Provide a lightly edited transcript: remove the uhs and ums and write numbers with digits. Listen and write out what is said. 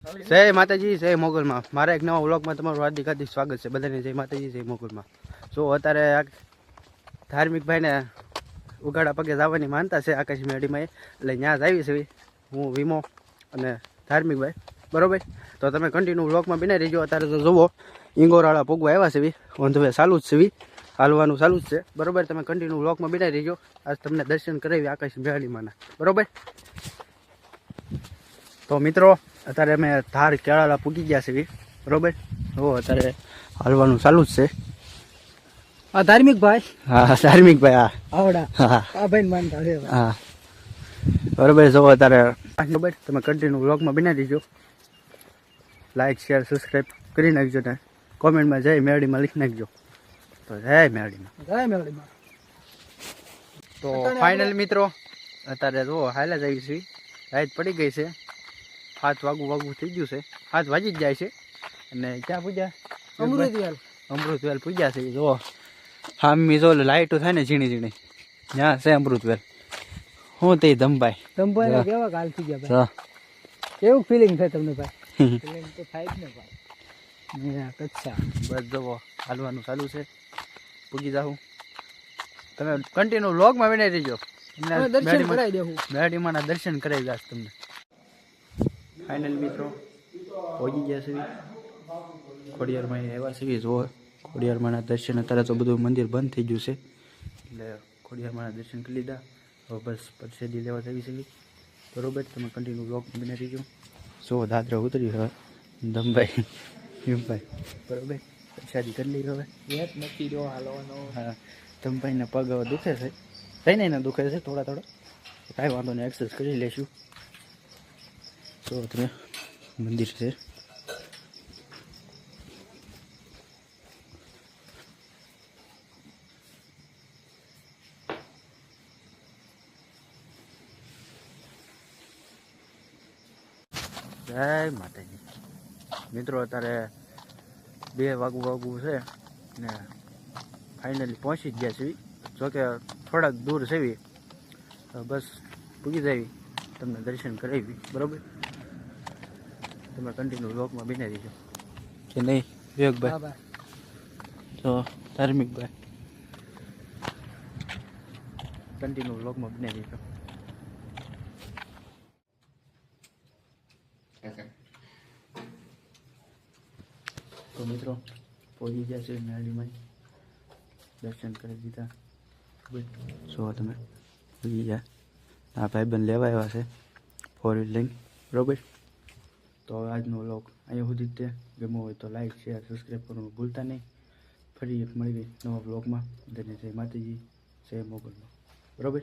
જય માતાજી, જય મોગલમાં. મારા એક નવા વ્લોગમાં તમારું હાર્દિક હાર્દિક સ્વાગત છે બધાને. જય માતાજી, જય મોગલમાં. જો અત્યારે આ ધાર્મિક ભાઈને ઉગાડા પગે જવાની માનતા છે આકાશ મેડીમાં, એટલે ત્યાં જ આવી છે હું, વીમો અને ધાર્મિકભાઈ, બરોબર. તો તમે કન્ટિન્યુ વ્લોગમાં બિના રહીજો. અત્યારે તો જુઓ ઈંગોરાળા પોગવા આવ્યા છે, ઓન ધ વે ચાલુ જ છે, હાલવાનું ચાલુ જ છે, બરોબર. તમે કન્ટિન્યુ વ્લોગમાં બિના રહીજો. આજ તમને દર્શન કરાવી આકાશ મેડીમાંના, બરોબર. તો મિત્રો અત્યારે અમે ધાર કેળાલા પૂગી ગયા છે, બરોબર. તો અત્યારે હાલવાનું ચાલુ જ છે. હા ધાર્મિક ભાઈ, હા ધાર્મિક ભાઈ, હા આવડા હા આ ભાઈ માનતા છે, હા બરોબર. જો અત્યારે બરોબર તમે કન્ટિન્યુ વ્લોગમાં બના દીજો. લાઈક શેર સબસ્ક્રાઈબ કરી નાખજો ને કોમેન્ટમાં જય મેરડીમાં લખી નાખજો. તો જય મેરડીમાં, જય મેરડીમાં. તો ફાઇનલ મિત્રો અત્યારે જો હાલે જ આવી છે, રાત પડી ગઈ છે, 7 વાગવું થઈ ગયું છે, 7 વાગી જ જાય છે. અને ક્યાં પૂજ્યા? અમૃતવેલ પૂજ્યા છે. જો હા મી જો લાઈટો થાય ને ઝીણી ઝીણી, ત્યાં છે અમૃતવેલ. હું તે ધમભાઈ કેવા કાલ થઈ ગયા ભાઈ? કેવું ફિલિંગ થાય તમને ભાઈ? ફિલિંગ તો થાય જ ને ભાઈ. કચ્છા બસ જવો હાલવાનું ચાલુ છે, પૂજી જાઉં. તમે કન્ટિન્યુ વ્લોગમાં બનાવી દેજો, દર્શન કરાવી દેવું, મેરડીમાંના દર્શન કરાવી દઈશ તમને. ફાઇનલ મિત્રો પહોંચી ગયા છે ખોડિયારમાં, આવ્યા છે. જો ખોડિયારમાંના દર્શન, અત્યારે તો બધું મંદિર બંધ થઈ ગયું છે, એટલે ખોડિયારમાંના દર્શન કરી લીધા. હવે બસ પ્રસાદી લેવા જવી છે, બરોબર. તમે કન્ટિન્યુ વ્લોગમાં બની રહીજો. જો દાદરા ઉતરી હવે ધમભાઈ ભીમભાઈ, બરોબર. પ્રસાદી કરી લઈ હવે. નક્કી જો હાલવાનો. હા ધમભાઈને પગ હવે દુખે છે, કઈ નહીં દુખે છે થોડા થોડા, કાંઈ વાંધો નહીં, એક્સરસાઇઝ કરી લઈશું. તો તમે મંદિર છે. જય માતાજી મિત્રો, અત્યારે 2 વાગવું છે ને ફાઇનલી પહોંચી જ ગયા છે. જોકે થોડાક દૂર છે, બસ પૂગી જાય, તમને દર્શન કરાવી, બરોબર. તમે કન્ટિન્યુ વ્લોગમાં બની રહીજો કે નહીં વિવેકભાઈ? તો ધાર્મિકભાઈ કન્ટિન્યુ વ્લોગમાં બની રહીજો. તો મિત્રો પહોંચી ગયા છે મેરડીમાં, દર્શન કરી દીધા. જો તમે પહોંચી ગયા, આ ભાઈબંધ લેવા આવ્યા છે 4 વ્હીલ લઈને, બરોબર. તો હવે આજનો વ્લોગ અહીંયા સુધી જ તે. ગમ્યો હોય તો લાઈક શેર સબસ્ક્રાઈબ કરવાનું ભૂલતા નહીં. ફરી એક મળી ગઈ નવા વ્લોગમાં. જય માતાજી, જય મોગલમાં, બરોબર.